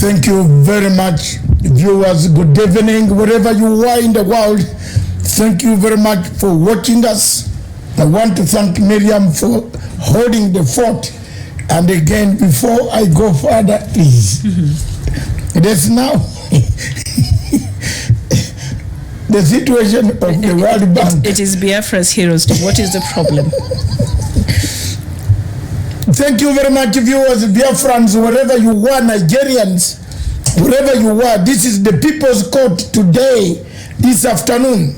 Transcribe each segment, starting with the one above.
Thank you very much, viewers. Good evening, wherever you are in the world. Thank you very much for watching us. I want to thank Miriam for holding the fort. And again, before I go further, please, there's now the situation of the World Bank. It is Biafra's heroes. What is the problem? Thank you very much, viewers, Biafrans, wherever you are, Nigerians, wherever you are. This is the People's Court today, this afternoon.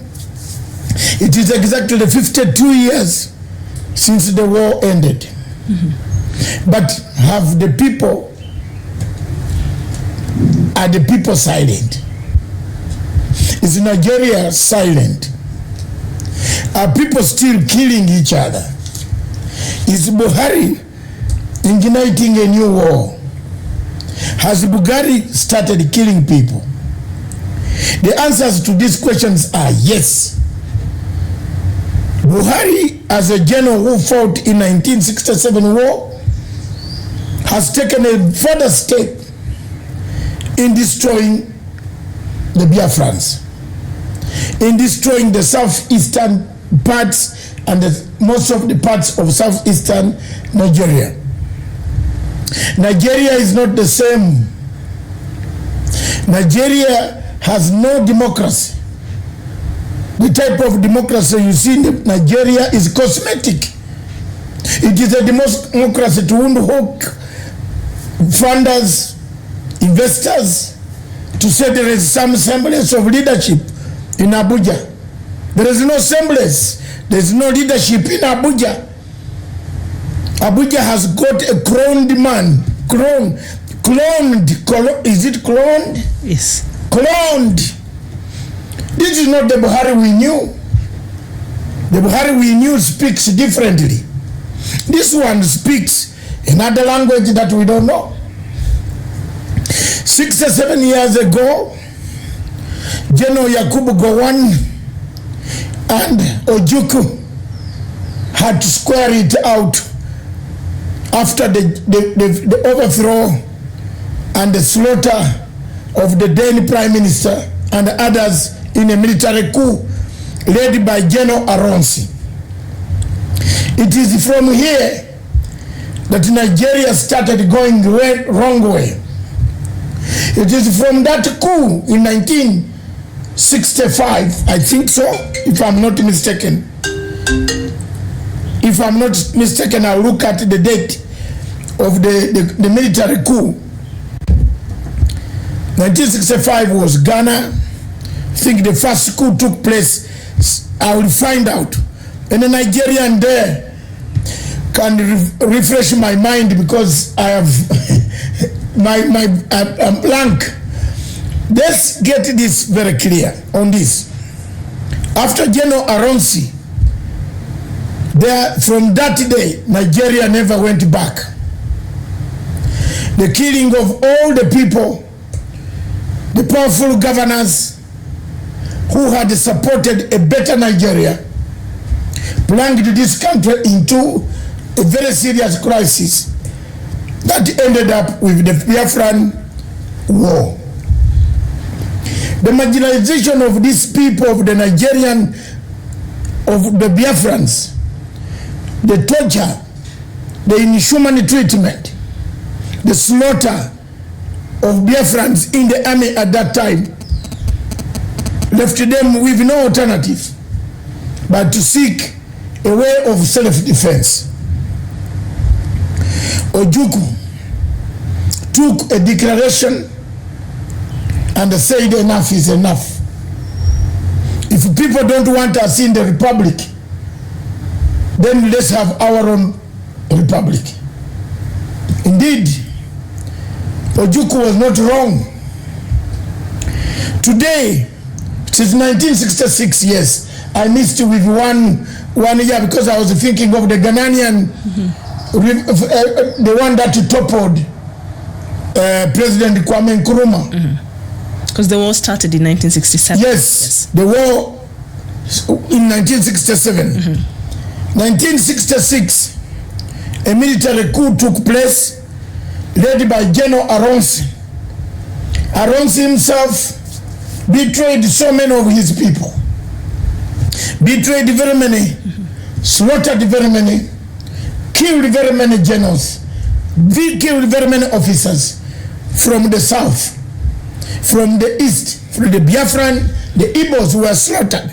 It is exactly 52 years since the war ended. But have the people, are the people silent? Is Nigeria silent? Are people still killing each other? Is Buhari igniting a new war? Has Buhari started killing people? The answers to these questions are yes. Buhari, as a general who fought in 1967 war, has taken a further step in destroying the Biafrans, in destroying the southeastern parts and most of the parts of southeastern Nigeria. Nigeria is not the same. Nigeria has no democracy. The type of democracy you see in Nigeria is cosmetic. It is a democracy to hook funders, investors, to say there is some semblance of leadership in Abuja. There is no semblance. There is no leadership in Abuja. Abuja has got a cloned man. Is it cloned? Yes. Cloned. This is not the Buhari we knew. The Buhari we knew speaks differently. This one speaks another language that we don't know. 6 or 7 years ago, General Yakubu Gowon and Ojukwu had to square it out after the overthrow and the slaughter of the then Prime Minister and others in a military coup led by General Aronsi. It is from here that Nigeria started going wrong way. It is from that coup in 1965, I think so, if I'm not mistaken. If I'm not mistaken, I'll look at the date of the military coup. 1965 was Ghana. I think the first coup took place. I will find out. And the Nigerian there can refresh my mind because I have I'm blank. Let's get this very clear on this. After General Aronsi, from that day, Nigeria never went back. The killing of all the people, the powerful governors who had supported a better Nigeria, plunged this country into a very serious crisis that ended up with the Biafran war. The marginalization of these people, of the Nigerian, of the Biafrans, the torture, the inhuman treatment, the slaughter of Biafrans in the army at that time, left them with no alternative but to seek a way of self-defense. Ojukwu took a declaration and said enough is enough. If people don't want us in the republic, then let's have our own republic. Indeed, Ojukwu was not wrong. Today, since 1966, yes, I missed with one year because I was thinking of the Ghanaian, the one that toppled President Kwame Nkrumah. Because the war started in 1967. Yes, the war in 1967. 1966, a military coup took place led by General Aronsi Aronsi himself betrayed so many of his people, betrayed very many, slaughtered very many, killed very many generals, killed very many officers from the south, from the east, from the Biafran, the Ibos were slaughtered.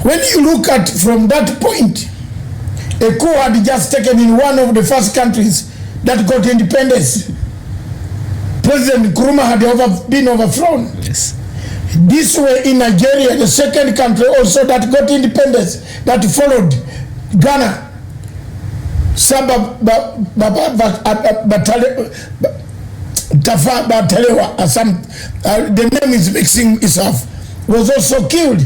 When you look at from that point, a coup had just taken in one of the first countries that got independence. President Nkrumah had been overthrown. Yes. This way in Nigeria, the second country also that got independence, that followed Ghana. The name is mixing itself, was also killed.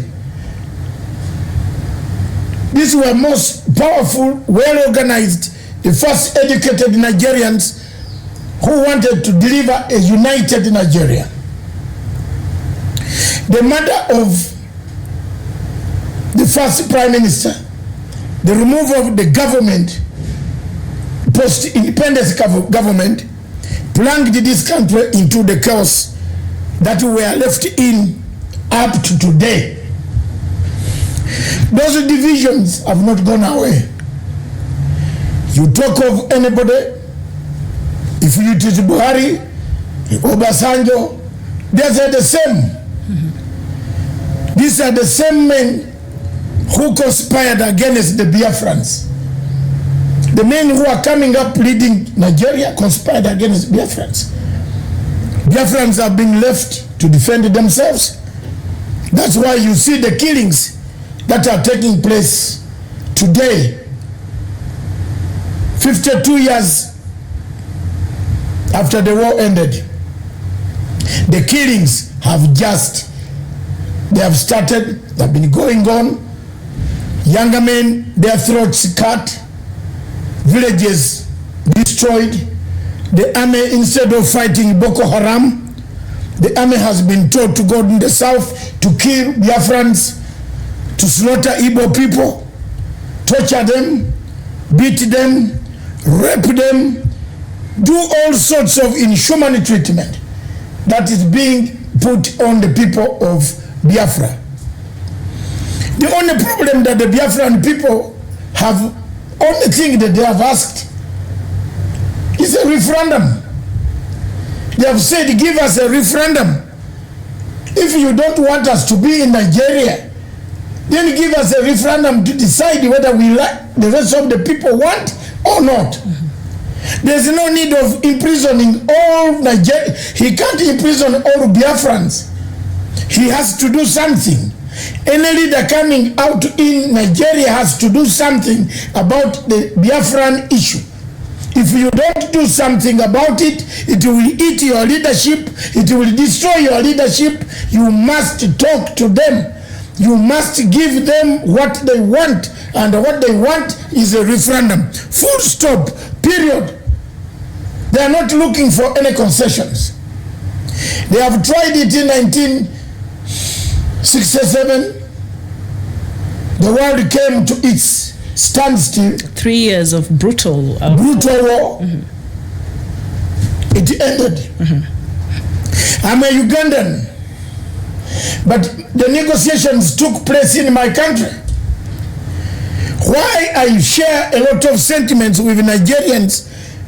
These were most powerful, well-organized, the first educated Nigerians who wanted to deliver a united Nigeria. The murder of the first prime minister, the removal of the government, post-independence government, plunged this country into the chaos that we are left in up to today. Those divisions have not gone away. You talk of anybody, if it is Buhari, Obasanjo, they are the same. These are the same men who conspired against the Biafrans. The men who are coming up leading Nigeria conspired against Biafrans. Biafrans have been left to defend themselves. That's why you see the killings that are taking place today, 52 years after the war ended. The killings have started, they have been going on. Younger men, their throats cut, villages destroyed. The army, instead of fighting Boko Haram, the army has been told to go in the south to kill Biafrans, to slaughter Igbo people, torture them, beat them, rape them, do all sorts of inhuman treatment that is being put on the people of Biafra. The only problem that the Biafran people have, only thing that they have asked is a referendum. They have said, give us a referendum. If you don't want us to be in Nigeria, then give us a referendum to decide whether we like the rest of the people want or not. There's no need of imprisoning all Nigeria. He can't imprison all Biafrans. He has to do something. Any leader coming out in Nigeria has to do something about the Biafran issue. If you don't do something about it, it will eat your leadership, it will destroy your leadership. You must talk to them. You must give them what they want, and what they want is a referendum. Full stop, period. They are not looking for any concessions. They have tried it in 1967. The world came to its standstill. 3 years of brutal war. It ended. I'm a Ugandan, but the negotiations took place in my country. Why I share a lot of sentiments with Nigerians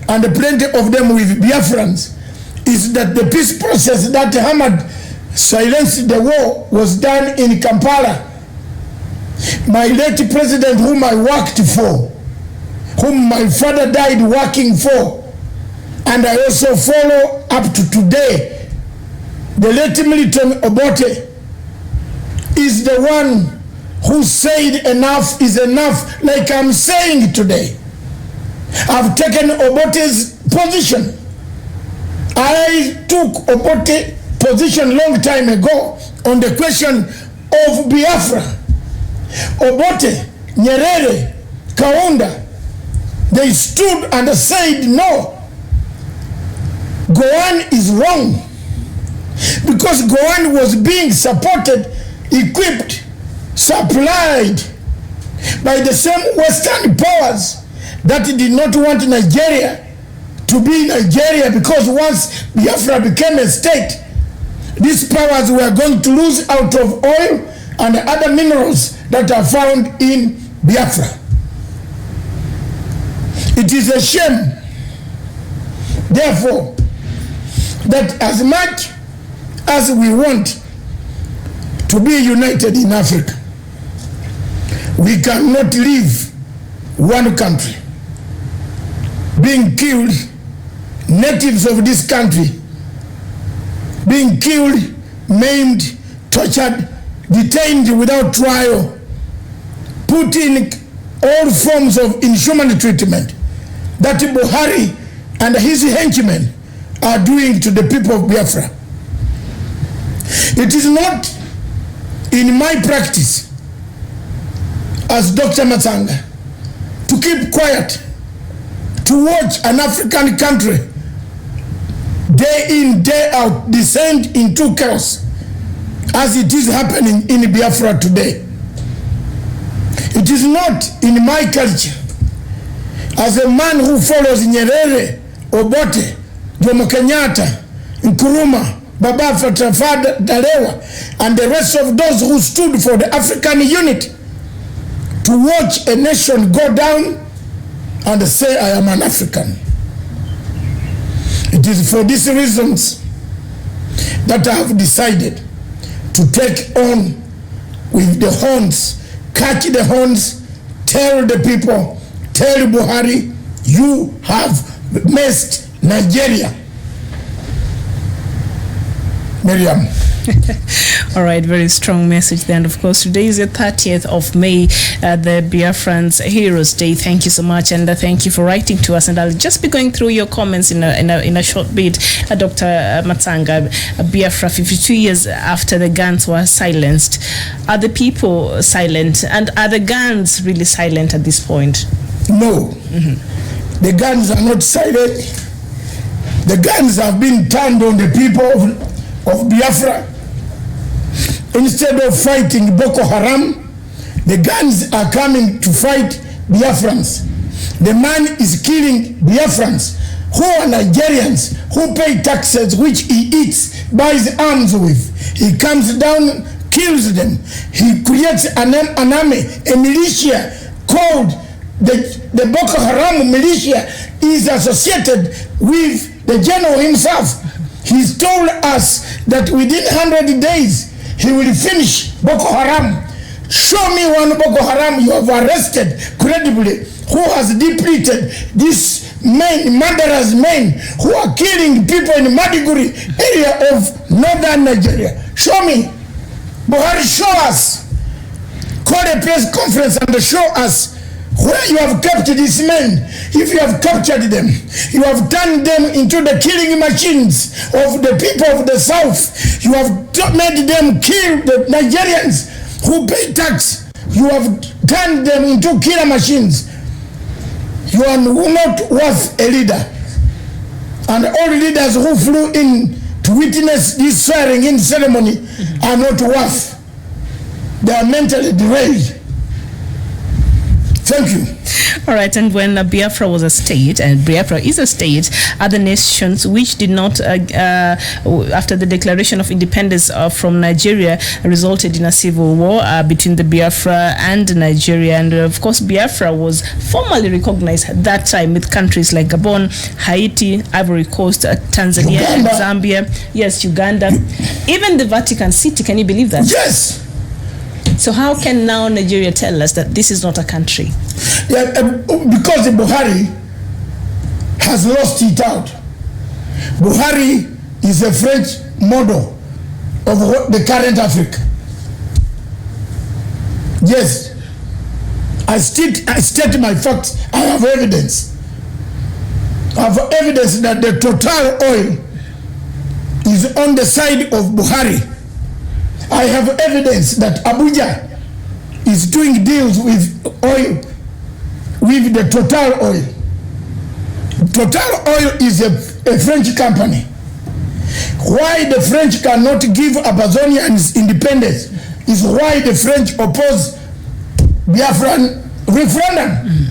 and plenty of them with Biafrans is that the peace process that Ahmad silenced the war was done in Kampala. My late president, whom I worked for, whom my father died working for, and I also follow up to today, the late Milton Obote is the one who said enough is enough, like I'm saying today. I've taken Obote's position. I took Obote's position long time ago on the question of Biafra. Obote, Nyerere, Kaunda, they stood and said no. Gowan is wrong, because Gowan was being supported, equipped, supplied by the same Western powers that did not want Nigeria to to be Nigeria, because once Biafra became a state, these powers were going to lose out of oil and other minerals that are found in Biafra. It is a shame, therefore, that as much as we want to be united in Africa, we cannot leave one country being killed, natives of this country being killed, maimed, tortured, detained without trial, put in all forms of inhuman treatment that Buhari and his henchmen are doing to the people of Biafra. It is not in my practice as Dr. Matanga to keep quiet, to watch an African country day in, day out descend into chaos as it is happening in Biafra today. It is not in my culture as a man who follows Nyerere, Obote, Jomo Kenyatta, Nkrumah, Baba Fatafada Dalewa, and the rest of those who stood for the African unity, to watch a nation go down and say, I am an African. It is for these reasons that I have decided to take on with the horns, catch the horns, tell the people, tell Buhari, you have messed Nigeria. Miriam. All right, very strong message there. And of course, today is the 30th of May, the Biafran's Heroes Day. Thank you so much, and thank you for writing to us. And I'll just be going through your comments in a short bit. Dr. Matanga, Biafra, 52 years after the guns were silenced. Are the people silent? And are the guns really silent at this point? No. The guns are not silent. The guns have been turned on the people of Biafra. Instead of fighting Boko Haram, the guns are coming to fight Biafrans. The man is killing Biafrans who are Nigerians, who pay taxes which he eats, buys arms with. He comes down, kills them. He creates an army, a militia called the Boko Haram militia is associated with the general himself. He's told us that within 100 days, he will finish Boko Haram. Show me one Boko Haram you have arrested credibly who has depleted these men, murderous men who are killing people in Maiduguri area of northern Nigeria. Show me. Buhari, show us. Call a press conference and show us where you have kept these men. If you have captured them, you have turned them into the killing machines of the people of the south. You have made them kill the Nigerians who pay tax. You have turned them into killer machines. You are not worth a leader. And all leaders who flew in to witness this swearing-in ceremony are not worth. They are mentally derailed. Thank you. All right, and when Biafra was a state, and Biafra is a state, other nations which did not, after the declaration of independence from Nigeria, resulted in a civil war between the Biafra and Nigeria. And of course, Biafra was formally recognized at that time with countries like Gabon, Haiti, Ivory Coast, Tanzania, Uganda. And Zambia. Yes, Uganda. Even the Vatican City. Can you believe that? Yes. So how can now Nigeria tell us that this is not a country? Yeah, because Buhari has lost it out. Buhari is a French model of the current Africa. Yes, I state my facts. I have evidence. I have evidence that the Total oil is on the side of Buhari. I have evidence that Abuja is doing deals with oil, with the Total oil. Total oil is a French company. Why the French cannot give Amazonians independence is why the French oppose Biafran referendum.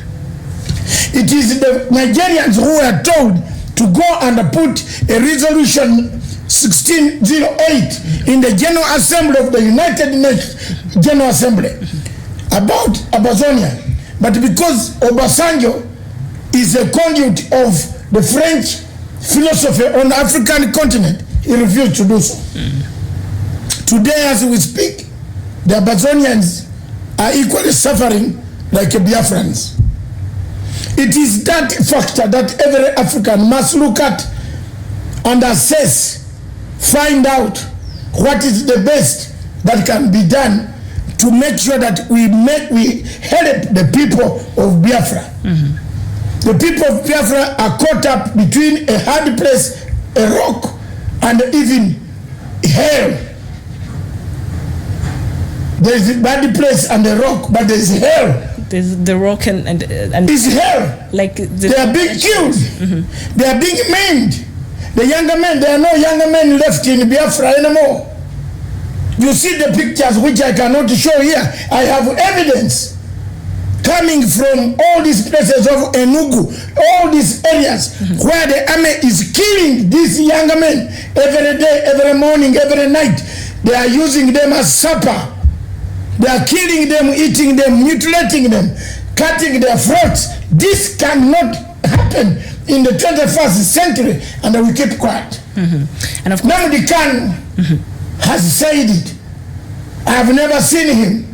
It is the Nigerians who are told to go and put a resolution 1608 in the General Assembly of the United Nations General Assembly about Amazonia. But because Obasanjo is a conduit of the French philosophy on the African continent, he refused to do so. Today, as we speak, the Amazonians are equally suffering like the Biafrans. It is that factor that every African must look at and assess, find out what is the best that can be done to make sure that we help the people of Biafra. The people of Biafra are caught up between a hard place, a rock, and even hell. There is a bad place and a rock, but there is hell. There's the rock and it's hell. Like they are being killed. They are being maimed. The younger men, there are no younger men left in Biafra anymore. You see the pictures which I cannot show here. I have evidence coming from all these places of Enugu, all these areas where the army is killing these younger men every day, every morning, every night. They are using them as supper. They are killing them, eating them, mutilating them, cutting their throats. This cannot happen in the 21st century, and we keep quiet. And of course, Namdi Khan has said it. I have never seen him.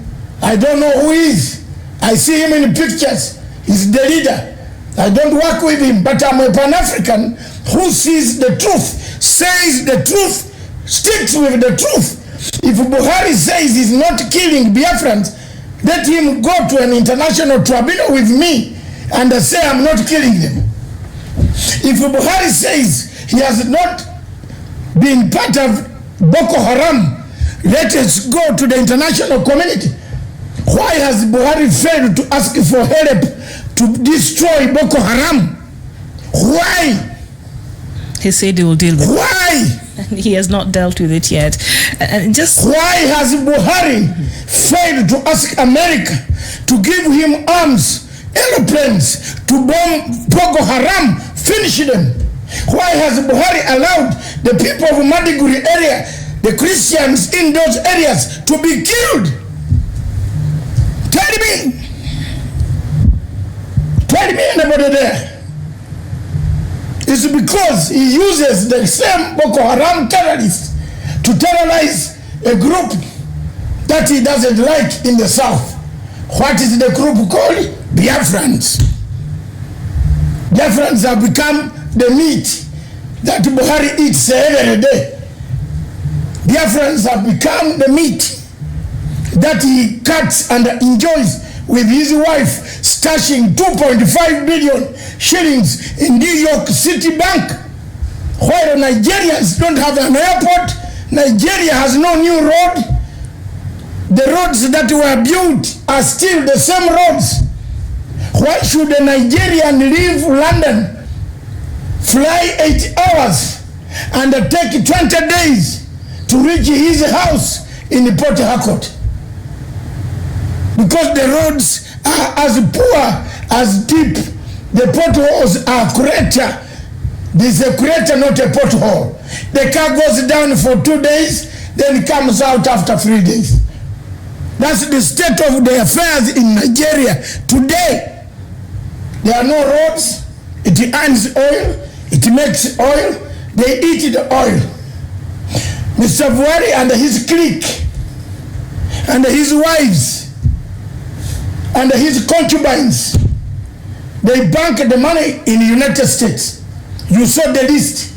I don't know who he is. I see him in pictures. He's the leader. I don't work with him, but I'm a Pan-African who sees the truth, says the truth, sticks with the truth. If Buhari says he's not killing Biafrans, let him go to an international tribunal with me and say I'm not killing them. If Buhari says he has not been part of Boko Haram, let us go to the international community. Why has Buhari failed to ask for help to destroy Boko Haram? Why? He said he will deal with it. Why? He has not dealt with it yet. And just why has Buhari failed to ask America to give him arms, airplanes, to bomb Boko Haram, finish them? Why has Buhari allowed the people of Maiduguri area, the Christians in those areas, to be killed? Tell me. Tell me anybody there. It's because he uses the same Boko Haram terrorists to terrorize a group that he doesn't like in the south. What is the group called? Biafrans. Biafrans have become the meat that Buhari eats every day. Biafrans have become the meat that he cuts and enjoys with his wife, stashing 2.5 billion shillings in New York City Bank. While Nigerians don't have an airport, Nigeria has no new road. The roads that were built are still the same roads. Why should a Nigerian leave London, fly 8 hours, and take 20 days to reach his house in Port Harcourt? Because the roads are as poor, as deep. The potholes are crater. This is a crater, not a pothole. The car goes down for 2 days, then comes out after 3 days. That's the state of the affairs in Nigeria today. There are no roads. It earns oil. It makes oil. They eat the oil. Mr. Buhari and his clique and his wives and his concubines, they bank the money in the United States. You saw the list.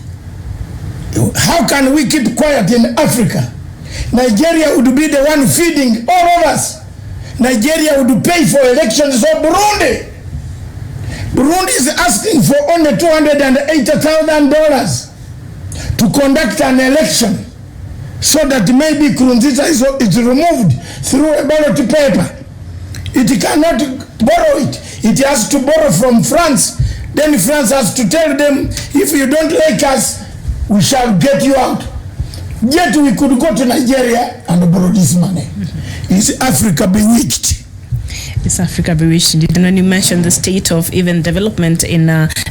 How can we keep quiet in Africa? Nigeria would be the one feeding all of us. Nigeria would pay for elections of Burundi. Burundi is asking for only $280,000 to conduct an election so that maybe Nkurunziza is removed through a ballot paper. It cannot borrow it. It has to borrow from France. Then France has to tell them, if you don't like us, we shall get you out. Yet we could go to Nigeria and borrow this money. Is Africa bewitched? This Africa bewitched indeed. And when you mentioned the state of even development in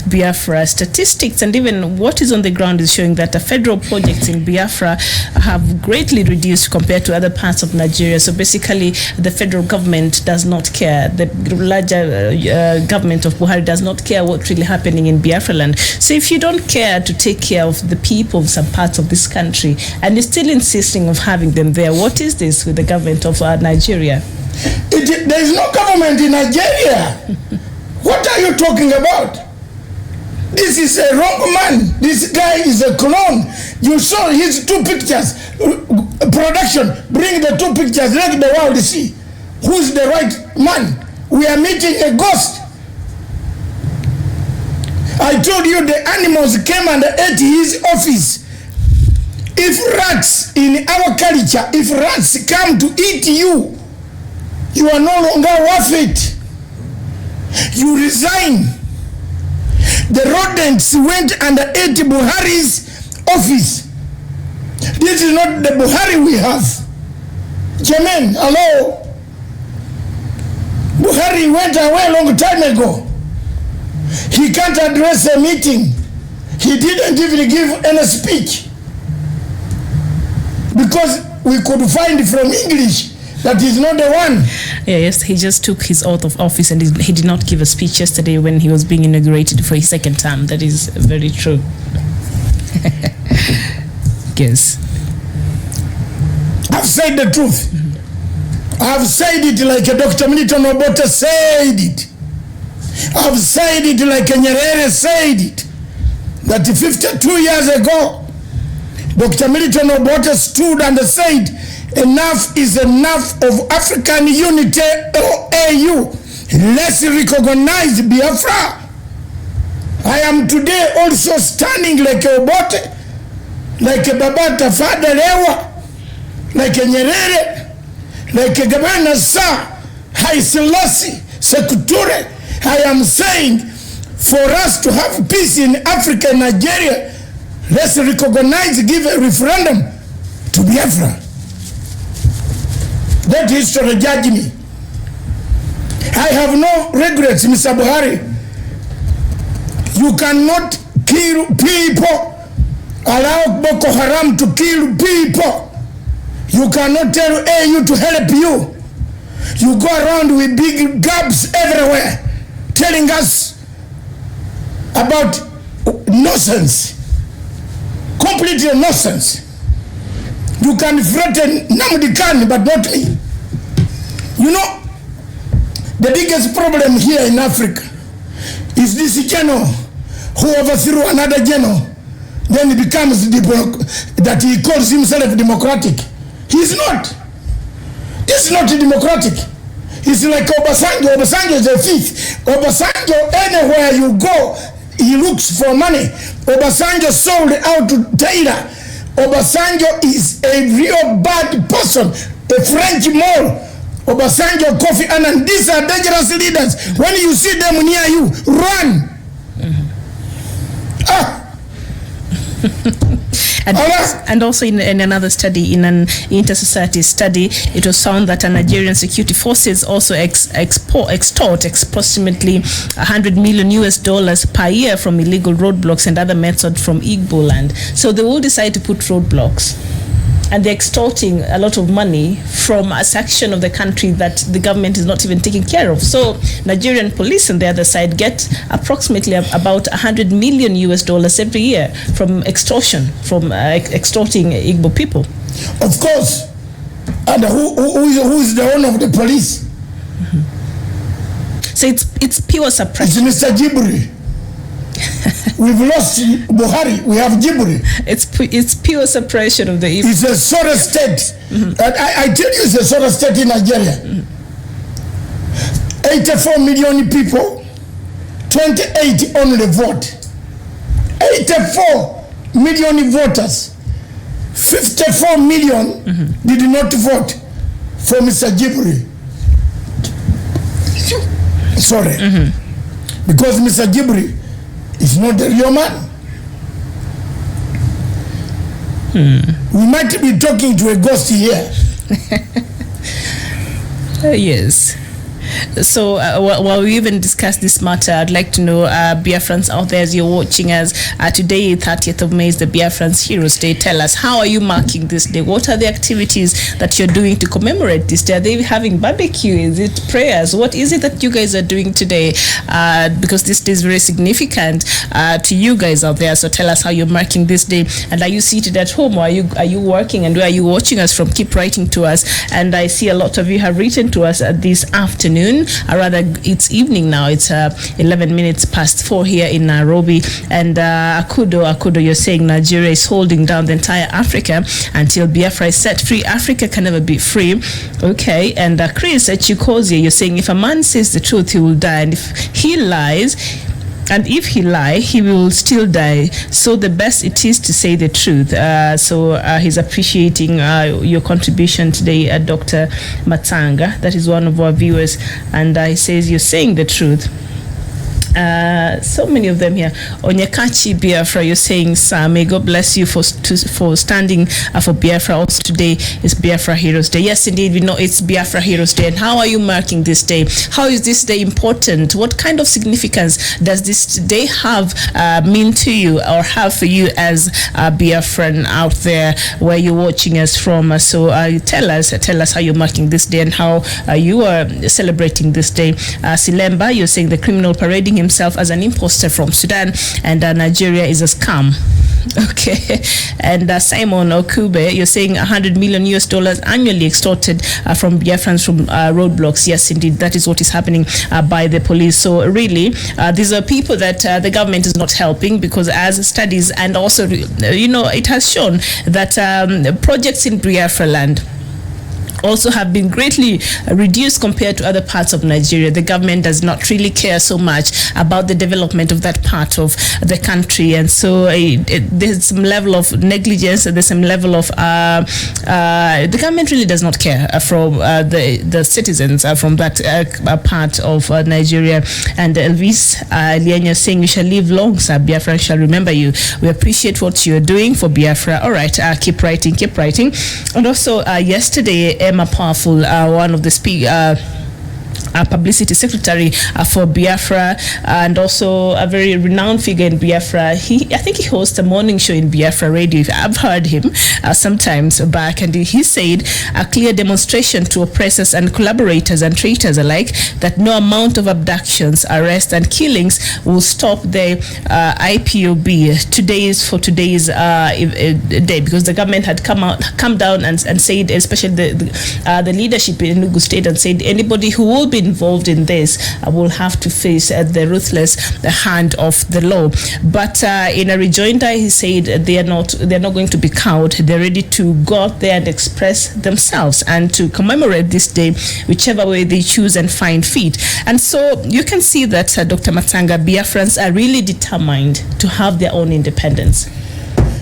Biafra, statistics and even what is on the ground is showing that the federal projects in Biafra have greatly reduced compared to other parts of Nigeria. So basically, the federal government does not care. The larger government of Buhari does not care what's really happening in Biafra land. So if you don't care to take care of the people of some parts of this country and you're still insisting of having them there, what is this with the government of Nigeria? There is no government in Nigeria. What are you talking about? This is a wrong man. This guy is a clone. You saw his two pictures. Production, bring the two pictures, let the world see who's the right man. We are meeting a ghost. I told you the animals came and ate his office. If rats in our culture, if rats come to eat you, you are no longer worth it. You resign. The rodents went and ate Buhari's office. This is not the Buhari we have. Jermaine, hello. Buhari went away a long time ago. He can't address a meeting. He didn't even give any speech. Because we could find from English that he's not the one. Yeah, yes, he just took his oath of office and he did not give a speech yesterday when he was being inaugurated for his second term. That is very true. Yes. I've said the truth. I've said it like a Dr. Milton Obote said it. I've said it like a Nyerere said it. That 52 years ago, Dr. Milton Obote stood and said, enough is enough of African unity, OAU. Let's recognize Biafra. I am today also standing like a Obote, like a Babata Father Lewa, like a Nyerere, like a Gabana Sa, Haile Selassie, Sekuture. I am saying, for us to have peace in Africa and Nigeria, let's recognize, give a referendum to Biafra. That history judge me. I have no regrets, Mr. Buhari. You cannot kill people, allow Boko Haram to kill people. You cannot tell AU to help you. You go around with big gabs everywhere, telling us about nonsense. Completely nonsense. You can threaten Namdi Khan, but not me. You know, the biggest problem here in Africa is this general who overthrew another general. Then he becomes that he calls himself democratic. He's not. This is not democratic. It's like Obasanjo. Obasanjo is a thief. Obasanjo, anywhere you go, he looks for money. Obasanjo sold out to Taylor. Obasanjo is a real bad person, a French mole. Obasanjo, Kofi Annan, these are dangerous leaders. When you see them near you, run. And also in another study, in an inter-society study, it was found that Nigerian security forces also extort approximately $100 million per year from illegal roadblocks and other methods from Igbo land. So they will decide to put roadblocks, and they're extorting a lot of money from a section of the country that the government is not even taking care of. So Nigerian police on the other side get approximately about $100 million every year from extortion, from extorting Igbo people. Of course. And who is the owner of the police? So it's pure suppression. It's Mr. Jibri. We've lost Buhari. We have Jibri. It's pure suppression of the Igbo. It's a Soros state. I tell you, it's a Soros state in Nigeria. 84 million people, 28 only vote. 84 million voters, 54 million did not vote for Mr. Jibri. Sorry. Because Mr. Jibri is not the real man. We might be talking to a ghost here. Yes. So while we even discuss this matter, I'd like to know, Biafrans out there, as you're watching us, today, 30th of May, is the Biafrans Heroes Day. Tell us, how are you marking this day? What are the activities that you're doing to commemorate this day? Are they having barbecue? Is it prayers? What is it that you guys are doing today? Because this day is very significant to you guys out there. So tell us how you're marking this day. And are you seated at home, or are you working? And where are you watching us from? Keep writing to us. And I see a lot of you have written to us this afternoon, or rather it's evening now. It's 11 minutes past 4 here in Nairobi. And Akudo, you're saying Nigeria is holding down the entire Africa until Biafra is set free. Africa can never be free. Okay. And Chris at Chikosia, you're saying if a man says the truth, he will die, and if he lies, and if he lie, he will still die. So the best it is to say the truth. So he's appreciating your contribution today, Dr. Matanga. That is one of our viewers. And he says, you're saying the truth. So many of them here. Onyekachi Biafra, you're saying, sir, may God bless you for standing for Biafra. Also today is Biafra Heroes Day. Yes, indeed, we know it's Biafra Heroes Day. And how are you marking this day? How is this day important? What kind of significance does this day have mean to you, or have for you as a Biafran out there where you're watching us from? So tell us how you're marking this day and how you are celebrating this day. Silemba, you're saying the criminal parading himself as an imposter from Sudan, and Nigeria is a scam. Okay. And Simon Okube, you're saying $100 million annually extorted from Biafrans from roadblocks. Yes, indeed, that is what is happening by the police. So really, these are people that the government is not helping, because as studies and also, it has shown that projects in Biafra land also have been greatly reduced compared to other parts of Nigeria. The government does not really care so much about the development of that part of the country, and so there's some level of negligence, and there's some level of the government really does not care from the citizens from that part of Nigeria. And Elvis Lienya saying, you shall live long, sir. Biafra shall remember you. We appreciate what you're doing for Biafra. All right, keep writing. And also yesterday, Emma Powerful, one of the publicity secretary for Biafra, and also a very renowned figure in Biafra. I think he hosts a morning show in Biafra radio. I've heard him sometimes back, and he said a clear demonstration to oppressors and collaborators and traitors alike that no amount of abductions, arrests, and killings will stop the IPOB. Today's day, because the government had come down and said, especially the leadership in Enugu State, and said anybody who will be involved in this will have to face the ruthless hand of the law. But in a rejoinder, he said they're not going to be cowed. They're ready to go out there and express themselves and to commemorate this day whichever way they choose and find fit. And so you can see that, Dr. Matanga, Biafrans are really determined to have their own independence.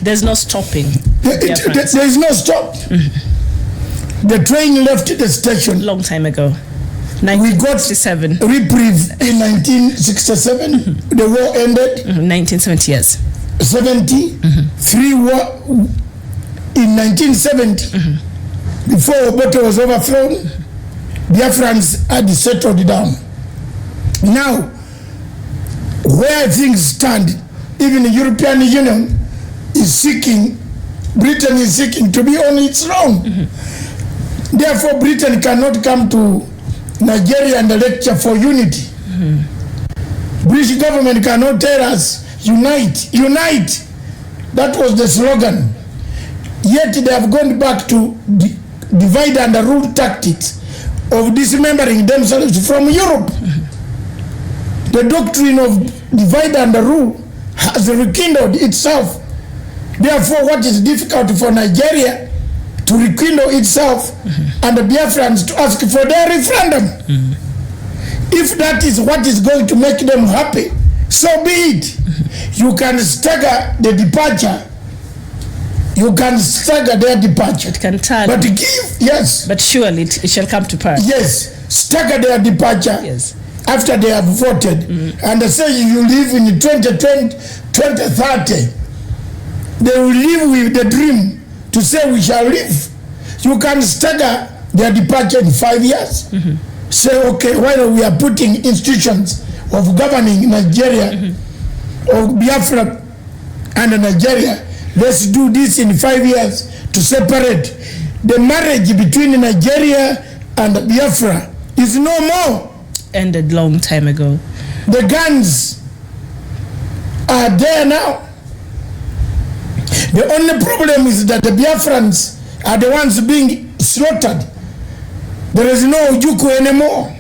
There's no stopping. There's no stop. Mm-hmm. The train left the station long time ago. We got reprieve in 1967. Mm-hmm. The war ended. 1970 years. 70. Mm-hmm. 3 war in 1970. Mm-hmm. Before Obote was overthrown, Biafrans had settled down. Now, where things stand, even the European Union Britain is seeking to be on its own. Mm-hmm. Therefore, Britain cannot come to Nigeria and lecture for unity. Mm-hmm. British government cannot tell us unite. That was the slogan. Yet they have gone back to divide and rule tactics of dismembering themselves from Europe. Mm-hmm. The doctrine of divide and rule has rekindled itself. Therefore, what is difficult for Nigeria to rekindle itself, mm-hmm. and the Biafrans to ask for their referendum. Mm-hmm. If that is what is going to make them happy, so be it. Mm-hmm. You can stagger the departure. You can stagger their departure. It can turn. But yes. But surely it shall come to pass. Yes. Stagger their departure. Yes. After they have voted. Mm-hmm. And they say you live in 2020, 2030. They will live with the dream to say we shall live. You can stagger their departure in 5 years. Mm-hmm. say, okay, while we are putting institutions of governing Nigeria, or Biafra and Nigeria, let's do this in 5 years to separate. The marriage between Nigeria and Biafra is no more. Ended long time ago. The guns are there now. The only problem is that the Biafrans are the ones being slaughtered. There is no Ojukwu anymore.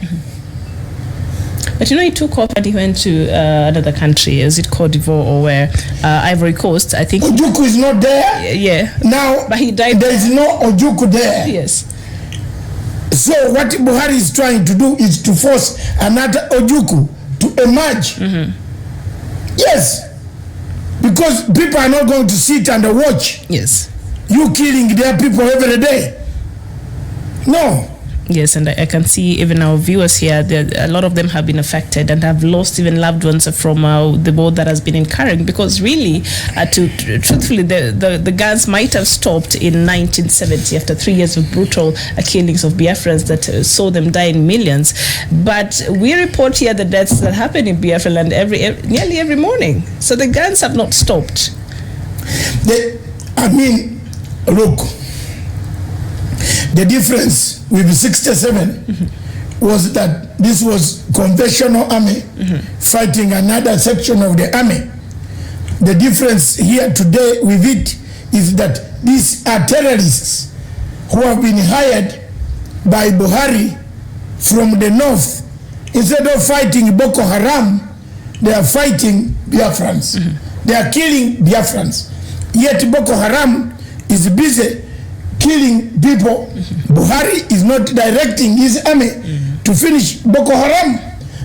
But you know, he took off and he went to another country. Is it Cote d'Ivoire or where? Ivory Coast, I think. Ojukwu is not there. Yeah. Now, but he died. There is no Ojukwu there. Yes. So what Buhari is trying to do is to force another Ojukwu to emerge. Yes. Because people are not going to sit and watch. Yes. You killing their people every day. No. Yes, and I can see even our viewers here, a lot of them have been affected and have lost even loved ones from the war that has been incurring. Because really, truthfully, the guns might have stopped in 1970 after 3 years of brutal killings of Biafrans that saw them die in millions. But we report here the deaths that happen in Biafra land nearly every morning. So the guns have not stopped. Look, the difference with 67 was that this was conventional army fighting another section of the army. The difference here today with it is that these are terrorists who have been hired by Buhari from the north. Instead of fighting Boko Haram, they are fighting Biafrans. They are killing Biafrans. Yet Boko Haram is busy killing people. Buhari is not directing his army to finish Boko Haram,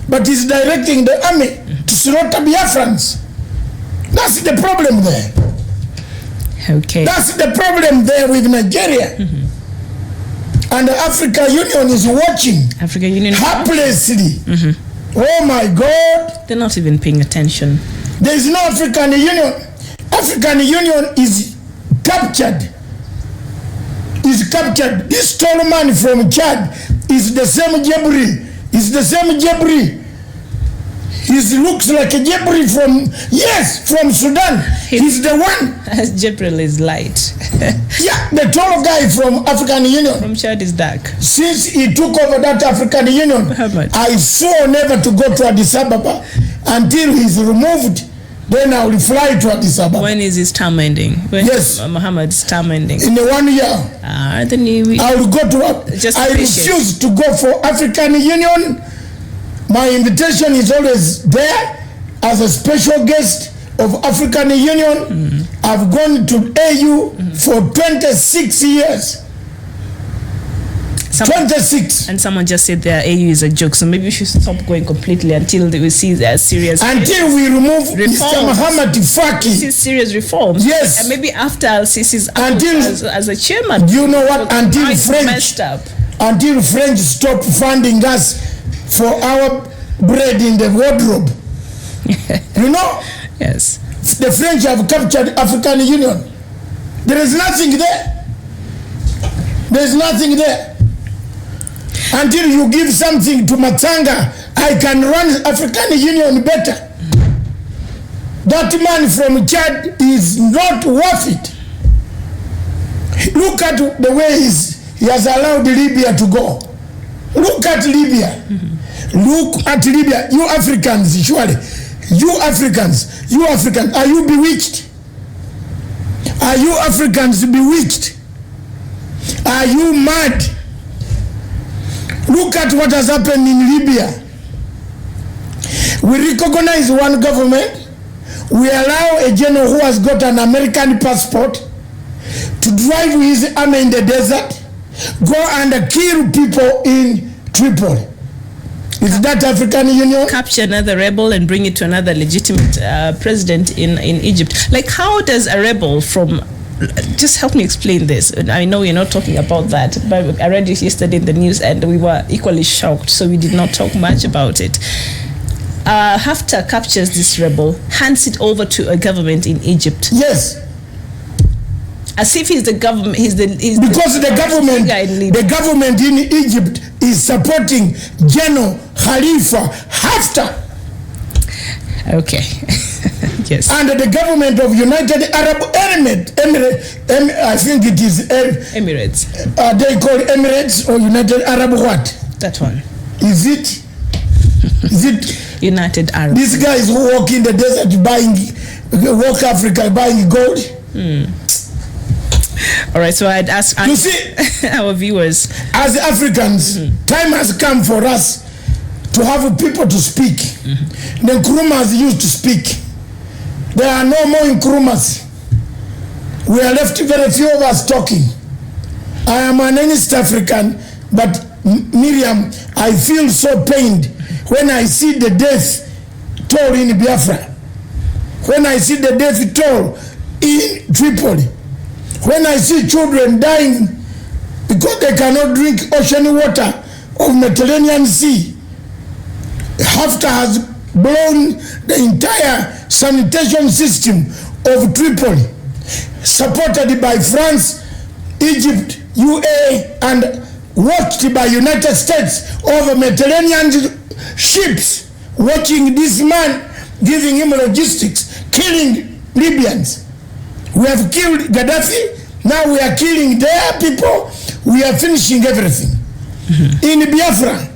but he's directing the army to slaughter Biafrans. That's the problem there. Okay. That's the problem there with Nigeria. And the African Union is watching African Union helplessly. Oh my God. They're not even paying attention. There is no African Union. African Union is captured. This tall man from Chad is the same Jebri. He looks like a Jebri from Sudan. He's the one. Jebril is light. Yeah, the tall guy from African Union. From Chad is dark. Since he took over that African Union, I swore never to go to Addis Ababa until he's removed. Then I will fly to Addis Ababa. When is his term ending? Yes. Muhammad's term ending? In 1 year. Then I will go to... I refuse to go for African Union. My invitation is always there as a special guest of African Union. I've gone to AU for 26 years. 26. And someone just said their AU is a joke, so maybe we should stop going completely until we see their serious until we remove Mr. Muhammad Faki. Serious reforms. Yes. And maybe after Al-Sisi's as a chairman. Do you know what? Until French stop funding us for our bread in the wardrobe. You know? Yes. The French have captured African Union. There is nothing there. There is nothing there. Until you give something to Matanga, I can run African Union better. That man from Chad is not worth it. Look at the way he has allowed Libya to go. Look at Libya. Look at Libya. You Africans, surely. You Africans, are you bewitched? Are you Africans bewitched? Are you mad? Look at what has happened in Libya. We recognize one government. We allow a general who has got an American passport to drive his army in the desert, go and kill people in Tripoli. Is that African Union? Capture another rebel and bring it to another legitimate president in Egypt. Like, how does a rebel from... Just help me explain this. I know you're not talking about that, but I read it yesterday in the news and we were equally shocked, so we did not talk much about it. Haftar captures this rebel, hands it over to a government in Egypt. Yes. As if he's the government. Because the government in Egypt is supporting General Khalifa Haftar. Okay. Yes. Under the government of United Arab Emirates, I think it is Emirates. They call Emirates or United Arab what? That one. Is it United Arab? These guys who walk in the desert walk Africa buying gold. All right, so I'd ask you see, our viewers, as Africans, time has come for us to have people to speak. The Nkrumahs used to speak. There are no more Nkrumahs. We are left very few of us talking. I am an East African, but Miriam, I feel so pained when I see the death toll in Biafra, when I see the death toll in Tripoli, when I see children dying because they cannot drink ocean water of Mediterranean Sea. Haftar has blown the entire sanitation system of Tripoli, supported by France, Egypt, UAE, and watched by United States over Mediterranean ships, watching this man, giving him logistics, killing Libyans. We have killed Gaddafi, now we are killing their people, we are finishing everything. In Biafra,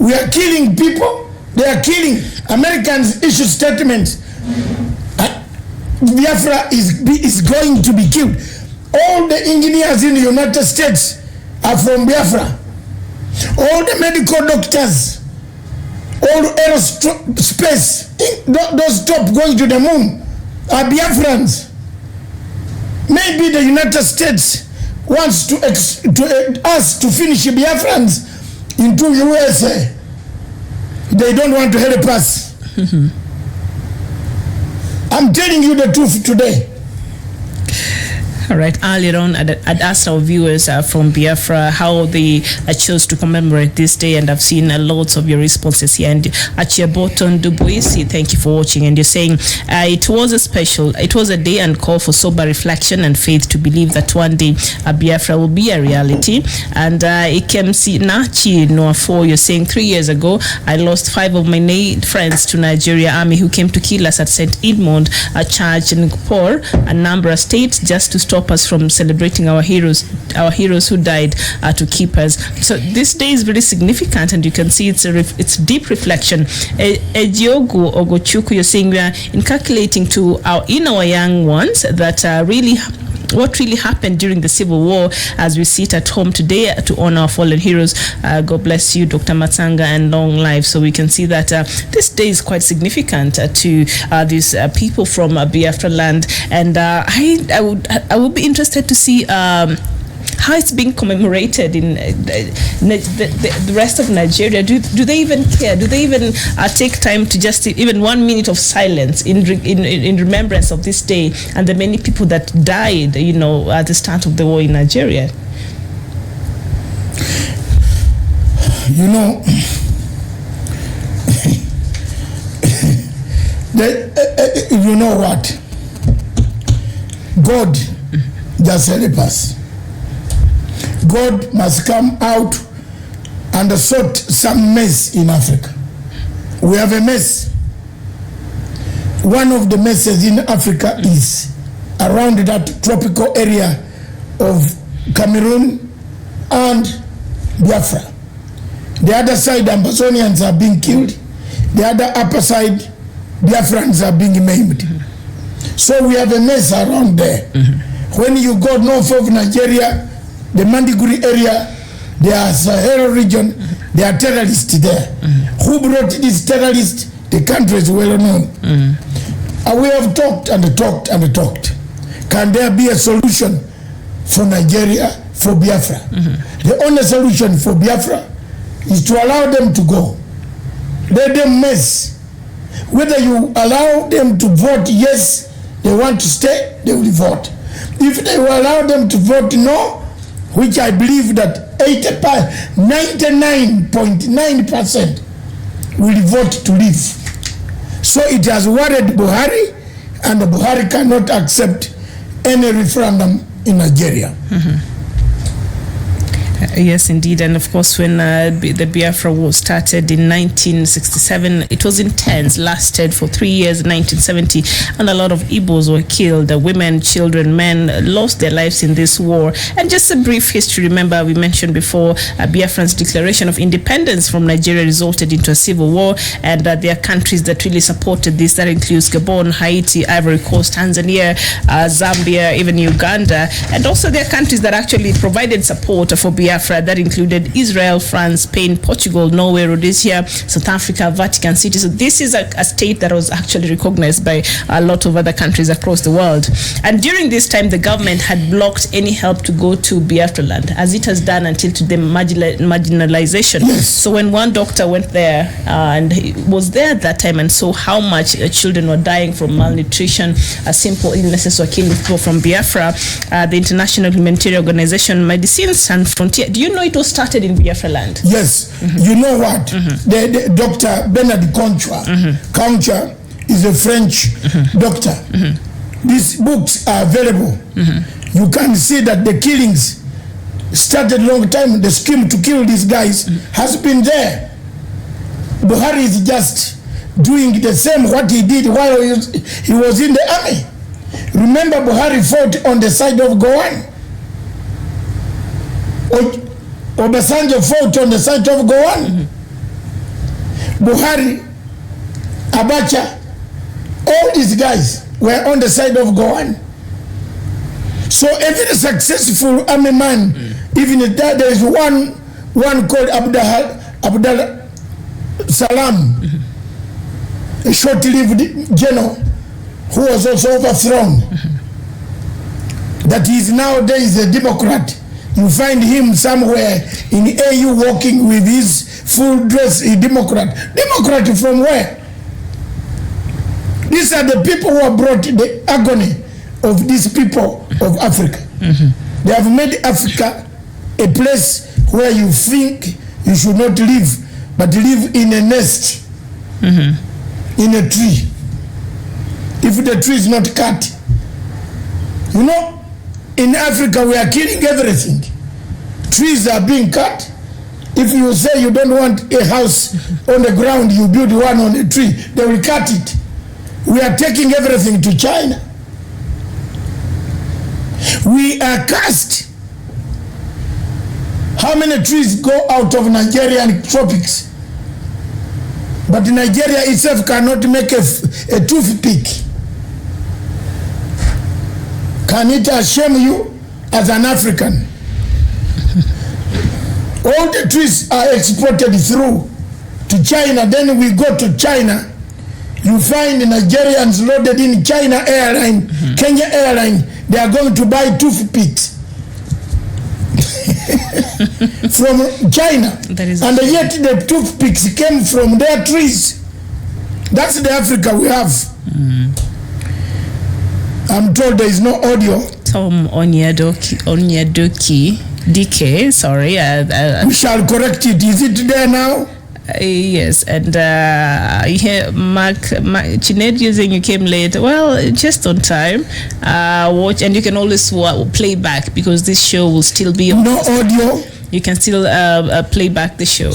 we are killing people, they are killing. Americans issue statements. Biafra is going to be killed. All the engineers in the United States are from Biafra. All the medical doctors, all aerospace, those stop going to the moon are Biafrans. Maybe the United States wants us to finish Biafrans into USA. They don't want to help us. I'm telling you the truth today. All right, earlier on, I'd asked our viewers from Biafra how they chose to commemorate this day, and I've seen lots of your responses here. And Achiaboton Duboisi, thank you for watching. And you're saying it was a day and call for sober reflection and faith to believe that one day Biafra will be a reality. And Ikemsi Nachi Noafo, you're saying 3 years ago, I lost 5 of my friends to Nigeria Army who came to kill us at St. Edmund, a church in Ipob, Anambra State, just to stop us from celebrating our heroes who died to keep us. So this day is very significant, and you can see it's deep reflection. Ejiogu Ogochuku, you're saying we are inculcating to our young ones that what really happened during the Civil War as we sit at home today to honor our fallen heroes. God bless you, Dr. Matsanga, and long life. So we can see that this day is quite significant to these people from Biafra land. And I would be interested to see how it's being commemorated in the rest of Nigeria. Do they even care? Do they even take time to just even 1 minute of silence in remembrance of this day and the many people that died, at the start of the war in Nigeria? You know what? God just help us. God must come out and sort some mess in Africa. We have a mess. One of the messes in Africa is around that tropical area of Cameroon and Biafra. The other side, Amazonians are being killed. The other upper side, Biafrans are being maimed. So we have a mess around there. When you go north of Nigeria, the Mandiguri area, there are Sahel region, there are terrorists there. Who brought these terrorists? The country is well known. We have talked and talked and talked. Can there be a solution for Nigeria, for Biafra? The only solution for Biafra is to allow them to go. Let them mess. Whether you allow them to vote yes, they want to stay, they will vote. If they will allow them to vote no, which I believe that 99.9% will vote to leave. So it has worried Buhari, and Buhari cannot accept any referendum in Nigeria. Yes, indeed. And of course, when the Biafra War started in 1967, it was intense, lasted for 3 years in 1970, and a lot of Igbos were killed. Women, children, men lost their lives in this war. And just a brief history, remember we mentioned before, Biafran's declaration of independence from Nigeria resulted into a civil war, and there are countries that really supported this. That includes Gabon, Haiti, Ivory Coast, Tanzania, Zambia, even Uganda. And also there are countries that actually provided support for Biafra. That included Israel, France, Spain, Portugal, Norway, Rhodesia, South Africa, Vatican City. So this is a state that was actually recognized by a lot of other countries across the world. And during this time, the government had blocked any help to go to Biafra land, as it has done until today, marginalization. Yes. So when one doctor went there and he was there at that time and saw how much children were dying from malnutrition, simple illnesses were killing people from Biafra, the International Humanitarian Organization, Medicines Sans Frontier. Do you know it was started in Biafra land? Yes. You know what? The Dr. Bernard Concha is a French doctor. These books are available. You can see that the killings started long time. The scheme to kill these guys has been there. Buhari is just doing the same what he did while he was in the army. Remember, Buhari fought on the side of Gowan. Obasanjo fought on the side of Gowan. Buhari, Abacha, all these guys were on the side of Gowan. So every successful army man, even there is one called Abdul Salam, a short-lived general who was also overthrown. That he is nowadays a Democrat. You find him somewhere in AU walking with his full dress, a Democrat. Democrat from where? These are the people who have brought the agony of these people of Africa. They have made Africa a place where you think you should not live, but live in a nest, in a tree. If the tree is not cut, you know, in Africa we are killing everything. Trees are being cut. If you say you don't want a house on the ground, you build one on a tree, they will cut it. We are taking everything to China. We are cursed. How many trees go out of Nigerian tropics? But Nigeria itself cannot make a toothpick. Can it shame you as an African? All the trees are exported through to China. Then we go to China. You find Nigerians loaded in China airline, Kenya airline. They are going to buy toothpicks from China. And yet the toothpicks came from their trees. That's the Africa we have. I'm told there is no audio. Tom Onyadoki DK, sorry. We shall correct it. Is it there now? Yes, and here Mark Chinet using you came late. Well, just on time. Watch, and you can always play back because this show will still be on. No audio. You can still play back the show.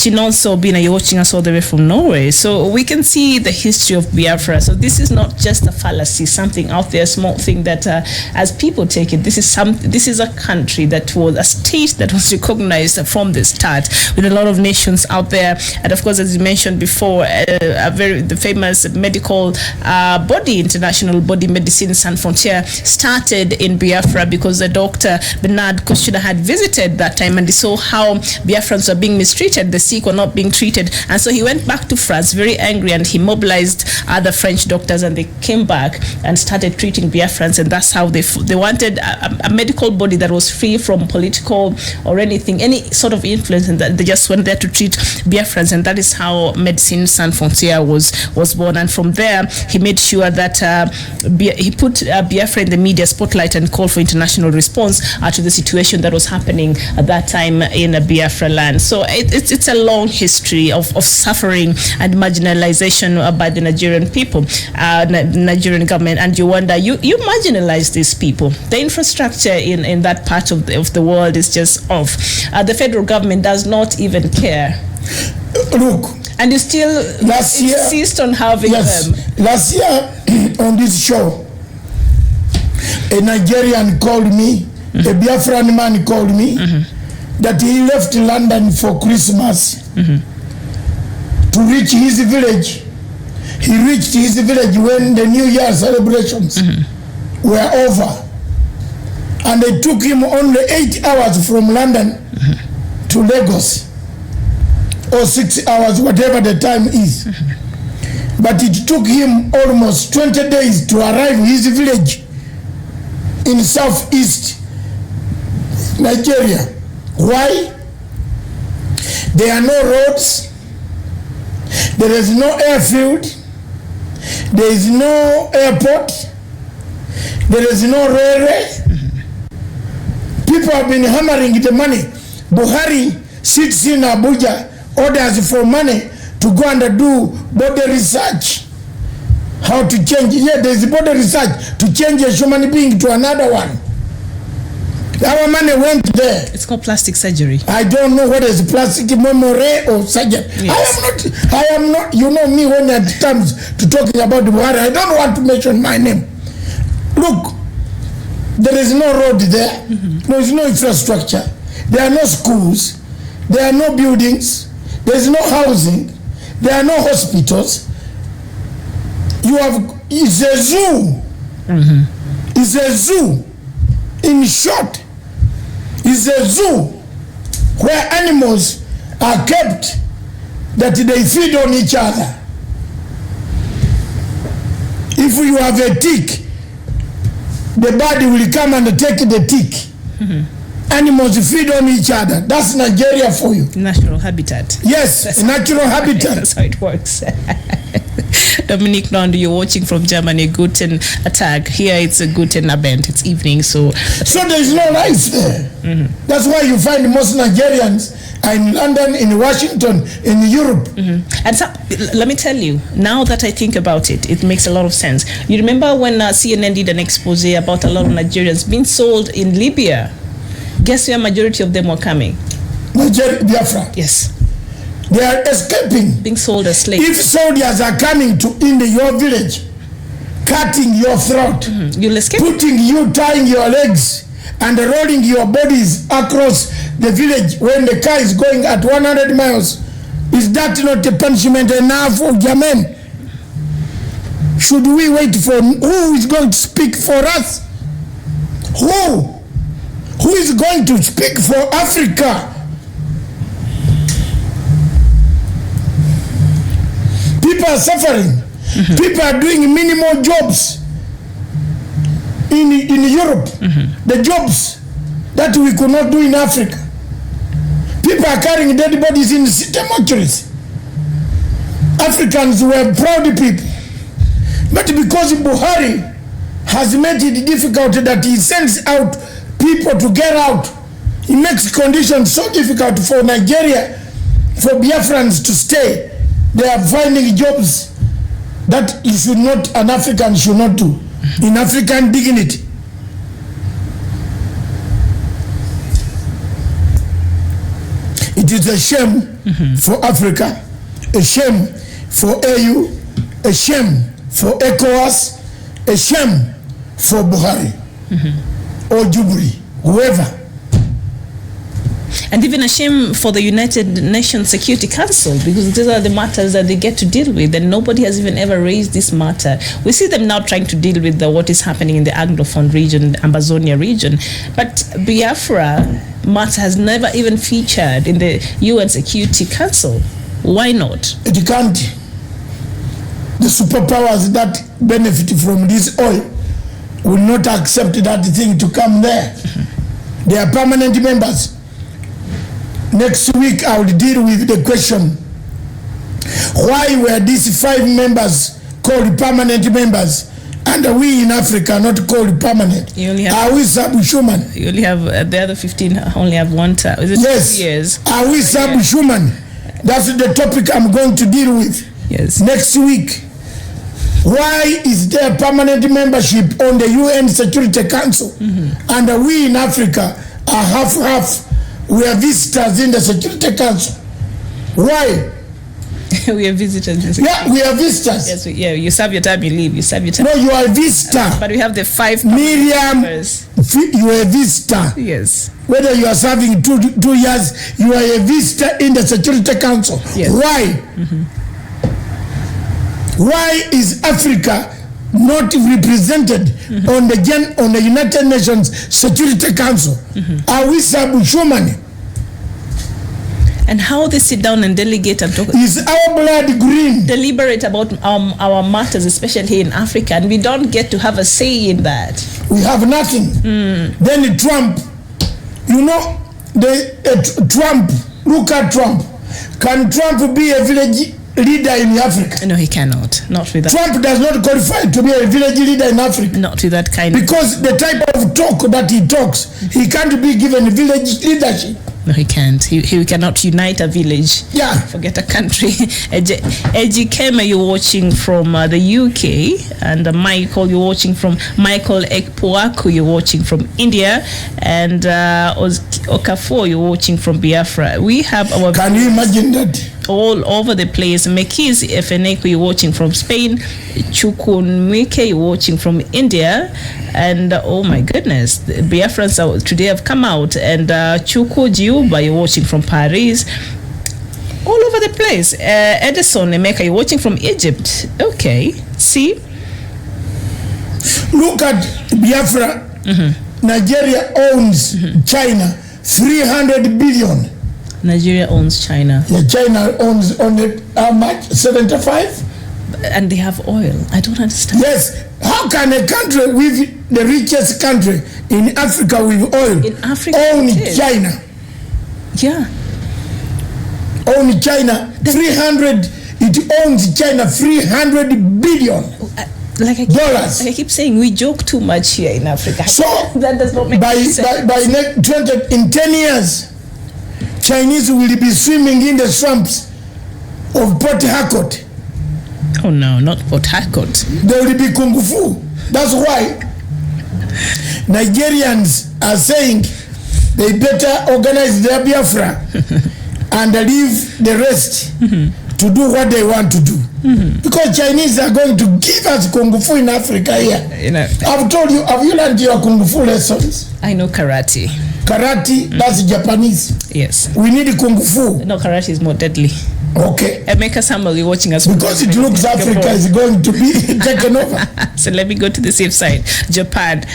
Also, Bina, you're watching us all the way from Norway, so we can see the history of Biafra. So this is not just a fallacy, something out there, a small thing that, as people take it, this is a country that was a state that was recognized from the start, with a lot of nations out there, and of course, as you mentioned before, the famous medical body, international body, Medicines Sans Frontier, started in Biafra because the Dr. Bernard Concha had visited that time and he saw how Biafrans were being mistreated. The sick were not being treated, and so he went back to France very angry, and he mobilized other French doctors, and they came back and started treating Biafrans, and that's how they wanted a medical body that was free from political or anything, any sort of influence, and that they just went there to treat Biafrans, and that is how Medicines Sans Frontier was born. And from there he made sure that he put Biafra in the media spotlight and called for international response to the situation that was happening at that time in Biafra land. So it's a long history of suffering and marginalization by the Nigerian people, Nigerian government, and you wonder, you marginalize these people. The infrastructure in that part of the world is just off. The federal government does not even care. Look, and you still insist on having them. Last year on this show, a Nigerian called me, a Biafran man called me, that he left London for Christmas to reach his village. He reached his village when the New Year celebrations were over. And it took him only 8 hours from London to Lagos, or 6 hours, whatever the time is. But it took him almost 20 days to arrive his village in southeast Nigeria. Why? There are no roads, there is no airfield, there is no airport, there is no railway. People have been hammering the money. Buhari sits in Abuja, orders for money to go and do border research. How to change, there is border research to change a human being to another one. Our money went there. It's called plastic surgery. I don't know what is plastic memory or surgery. Yes. I am not, you know me when it comes to talking about Buhari, I don't want to mention my name. Look, there is no road there. There is no infrastructure. There are no schools. There are no buildings. There is no housing. There are no hospitals. It's a zoo. It's a zoo. In short, it's a zoo where animals are kept that they feed on each other. If you have a tick, the body will come and take the tick. Animals feed on each other. That's Nigeria for you. Natural habitat. Yes, natural habitat. That's how it works. Dominic Nondo, you're watching from Germany. Guten Tag. Here it's a Guten Abend. It's evening, so there's no life there. That's why you find most Nigerians are in London, in Washington, in Europe. And so, let me tell you, now that I think about it, it makes a lot of sense. You remember when CNN did an expose about a lot of Nigerians being sold in Libya? Guess where majority of them were coming? Biafra. Yes. They are escaping. Being sold as slaves. If soldiers are coming to in your village, cutting your throat, you'll escape. Putting you, tying your legs, and rolling your bodies across the village when the car is going at 100 miles, is that not a punishment enough for Yemen? Should we wait for who is going to speak for us? Who is going to speak for Africa? People are suffering. People are doing minimal jobs in Europe. The jobs that we could not do in Africa. People are carrying dead bodies in city mortuaries. Africans were proud people. But because Buhari has made it difficult that he sends out people to get out, he makes conditions so difficult for Nigeria, for Biafrans to stay. They are finding jobs that an African should not do, in African dignity. It is a shame for Africa, a shame for AU, a shame for ECOWAS, a shame for Buhari or Jubilee, whoever. And even a shame for the United Nations Security Council, because these are the matters that they get to deal with, and nobody has even ever raised this matter. We see them now trying to deal with what is happening in the Anglophone region, Ambazonia region, but Biafra matter has never even featured in the UN Security Council. Why not? It can't. The superpowers that benefit from this oil will not accept that thing to come there. They are permanent members. Next week I will deal with the question, why were these 5 members called permanent members and we in Africa are not called permanent? Are we subhuman? You only have the other 15 only have 1 term. Is it yes. 2 years? Are we subhuman? That's the topic I'm going to deal with. Yes. Next week. Why is there permanent membership on the UN Security Council? And we in Africa are half-half. We are visitors in the Security Council. Why? We are visitors. Yeah, we are visitors. Yes, you serve your time, you leave. You serve your time. No, you are a visitor. But we have the 5 Miriam, members. you are a visitor. Yes. Whether you are serving 2 years, you are a visitor in the Security Council. Yes. Why? Why is Africa not represented on the United Nations Security Council? Are we subhuman? And how they sit down and delegate and talk. Is our blood green? Deliberate about our matters, especially here in Africa, and we don't get to have a say in that. We have nothing. Then Trump, you know, Trump, look at Trump. Can Trump be a village leader in Africa? No, he cannot. Not with that. Trump does not qualify to be a village leader in Africa. Not with that kind because the type of talk that he talks, he can't be given village leadership. No, he can't. He cannot unite a village. Yeah. Forget a country. Eji Keme, you're watching from the UK, and Michael, you're watching from Michael Ekpoaku, you're watching from India, and Okafor, you're watching from Biafra. We have our. Can you imagine that? All over the place. Mekiz Efeneko, you're watching from Spain. Chukunmike, you're watching from India. And oh my goodness, the Biafrans today have come out. And Chuku Jiuba, you're watching from Paris. All over the place. Edison Emeka, you're watching from Egypt. Okay, see? Look at Biafra. Nigeria owns China 300 billion. Nigeria owns China. Yeah, China owns only how much? 75? And they have oil. I don't understand. Yes. How can a country with the richest country in Africa with oil in Africa own China? Yeah. Own China 300. It owns China 300 billion. Dollars. I keep saying we joke too much here in Africa. So that does not make sense. In 10 years, Chinese will be swimming in the swamps of Port Harcourt. Oh no, not Port Harcourt. They will be kung fu. That's why Nigerians are saying they better organize their Biafra and leave the rest to do what they want to do. Because Chinese are going to give us kung fu in Africa here. You know, I've told you, have you learned your kung fu lessons? I know karate. Karate, that's Japanese. Yes. We need kung fu. No, karate is more deadly. Okay. Emeka Samuel, you're watching us. Because it looks Africa is going to be taken over. So let me go to the safe side. Japan.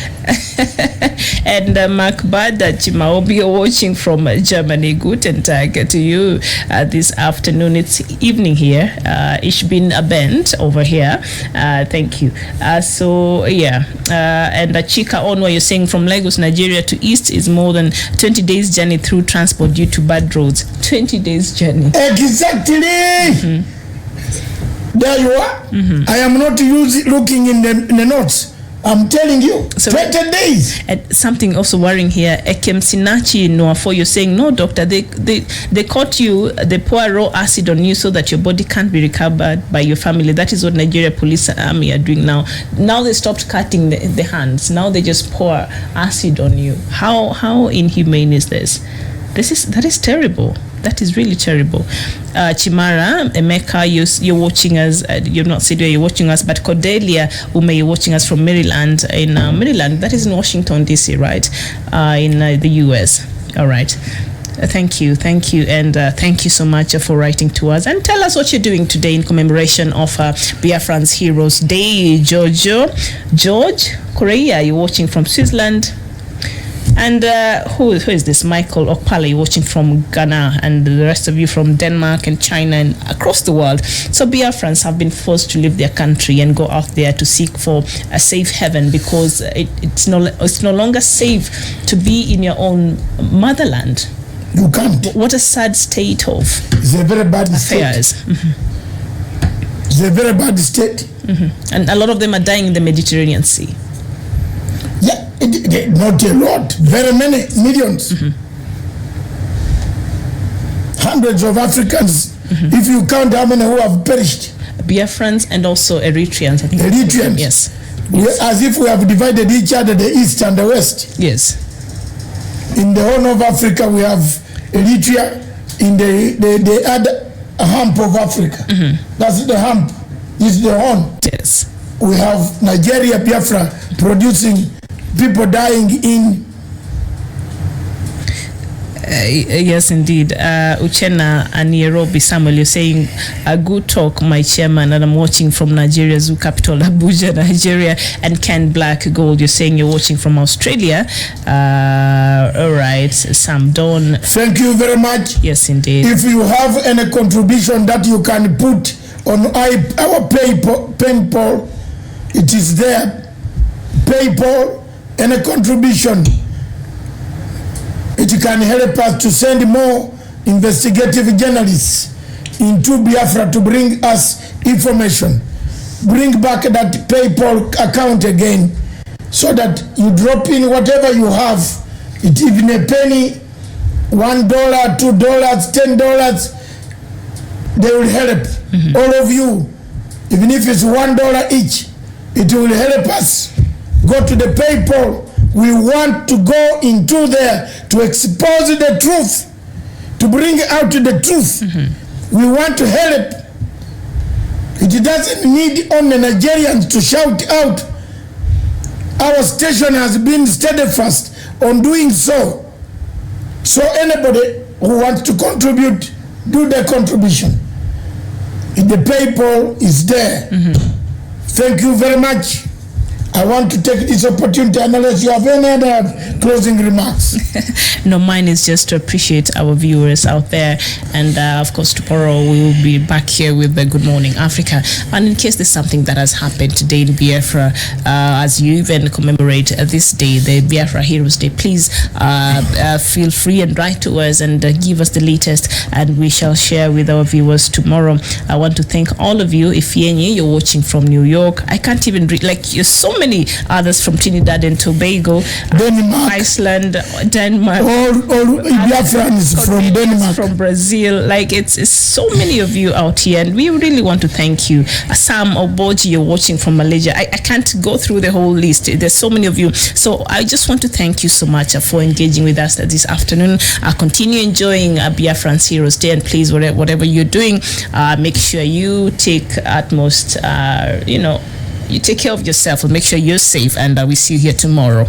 And Mark Bada Chimaobi, you're watching from Germany. Guten Tag to you this afternoon. It's evening here. Ich bin Abend over here. Thank you. So, yeah. And Chika Onwa, you're saying from Lagos, Nigeria to East is more than 20 days journey through transport due to bad roads. 20 days journey. Exactly. There you are. I am not looking in the notes. I'm telling you, so 20 days. Something also worrying here. Ekem Sinachi Noafo, you're saying, no, doctor, they caught you, they pour raw acid on you so that your body can't be recovered by your family. That is what Nigeria Police Army are doing now. Now they stopped cutting the hands. Now they just pour acid on you. How inhumane is this? That is terrible. That is really terrible. Chimara, Emeka, you're watching us. You're not sitting where you're watching us, but Cordelia Ume, you're watching us from Maryland. In Maryland, that is in Washington, D.C., right? In the U.S. All right. Thank you. And thank you so much for writing to us. And tell us what you're doing today in commemoration of Biafran's Heroes Day. George Korea, you're watching from Switzerland. And who is this? Michael Okpala, you're watching from Ghana, and the rest of you from Denmark and China and across the world. So Biafrans have been forced to leave their country and go out there to seek for a safe haven because it's no longer safe to be in your own motherland. You can't. What a sad state of it's a very bad affairs. State. It's a very bad state. And a lot of them are dying in the Mediterranean Sea. Yeah, not a lot, very many, millions. Hundreds of Africans If you count how many who have perished. Biafrans and also Eritreans, I think. Eritreans. Yes. As if we have divided each other, the east and the west. Yes. In the Horn of Africa, we have Eritrea. In the other hump of Africa. That's the hump. It's the horn. Yes. We have Nigeria, Biafra, producing people dying in. Yes, indeed. Uchenna and Nairobi, Samuel, you're saying a good talk, my chairman, and I'm watching from Nigeria, Zoo capital, Abuja, Nigeria, and Ken Black Gold, you're saying you're watching from Australia. All right, Sam Don. Thank you very much. Yes, indeed. If you have any contribution that you can put on our PayPal, it is there. PayPal, any contribution. It can help us to send more investigative journalists into Biafra to bring us information. Bring back that PayPal account again so that you drop in whatever you have. It even a penny, $1, $2, $10, they will help. All of you, even if it's $1 each, it will help us. Go to the PayPal. We want to go into there to expose the truth, to bring out the truth. We want to help. It doesn't need only Nigerians to shout out. Our station has been steadfast on doing so. So anybody who wants to contribute, do their contribution. The PayPal is there. Thank you very much. I want to take this opportunity, unless you have any other closing remarks. No, mine is just to appreciate our viewers out there. And of course, tomorrow we will be back here with the Good Morning Africa. And in case there's something that has happened today in Biafra, as you even commemorate this day, the Biafra Heroes Day, please feel free and write to us and give us the latest, and we shall share with our viewers tomorrow. I want to thank all of you. If you're watching from New York, I can't even read, like, you're so many others from Trinidad and Tobago, Denmark, Iceland, Denmark, all Biafrans from Denmark, from Brazil. Like, it's so many of you out here, and we really want to thank you. Sam Oboji, you're watching from Malaysia. I can't go through the whole list. There's so many of you. So I just want to thank you so much for engaging with us this afternoon. Continue enjoying Biafran's Heroes Day, and please, whatever you're doing, make sure you take utmost, you take care of yourself and make sure you're safe, and we see you here tomorrow.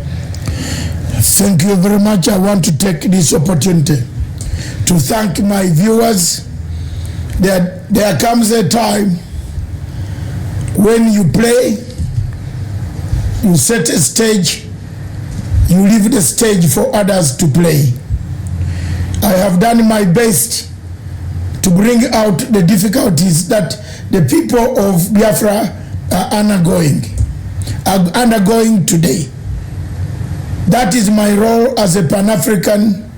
Thank you very much. I want to take this opportunity to thank my viewers. There comes a time when you play, you set a stage, you leave the stage for others to play. I have done my best to bring out the difficulties that the people of Biafra are undergoing today. That is my role as a Pan-African,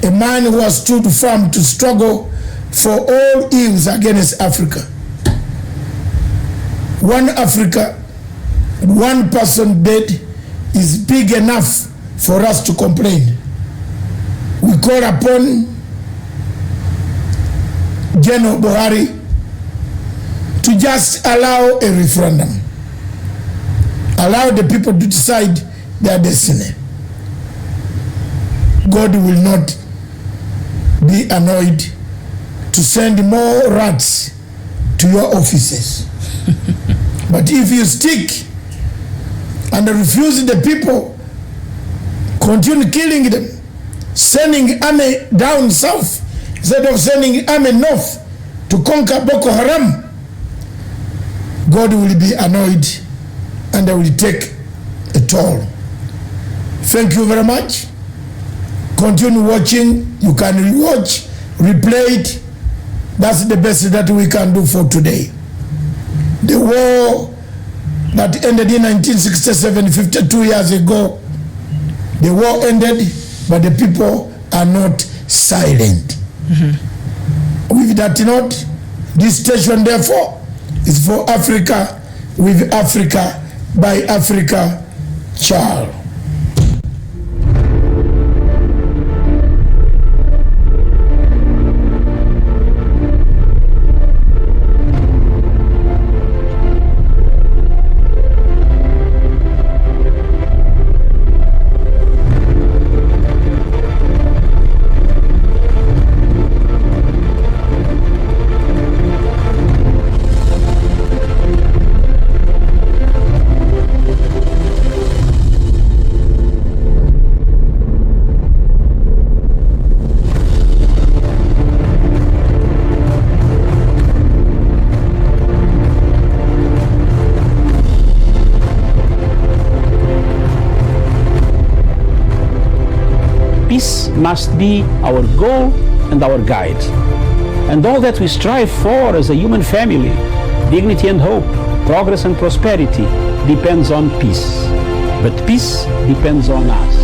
a man who has stood firm to struggle for all ills against Africa. One Africa, one person dead is big enough for us to complain. We call upon General Buhari to just allow a referendum. Allow the people to decide their destiny. God will not be annoyed to send more rats to your offices. But if you stick and refuse the people, continue killing them, sending army down south instead of sending army north to conquer Boko Haram, God will be annoyed and they will take a toll. Thank you very much. Continue watching. You can rewatch, replay it. That's the best that we can do for today. The war that ended in 1967, 52 years ago, the war ended, but the people are not silent. With that note, this station, therefore, is for Africa, with Africa, by Africa. Ciao. peace must be our goal and our guide. And all that we strive for as a human family, dignity and hope, progress and prosperity, depends on peace. But peace depends on us.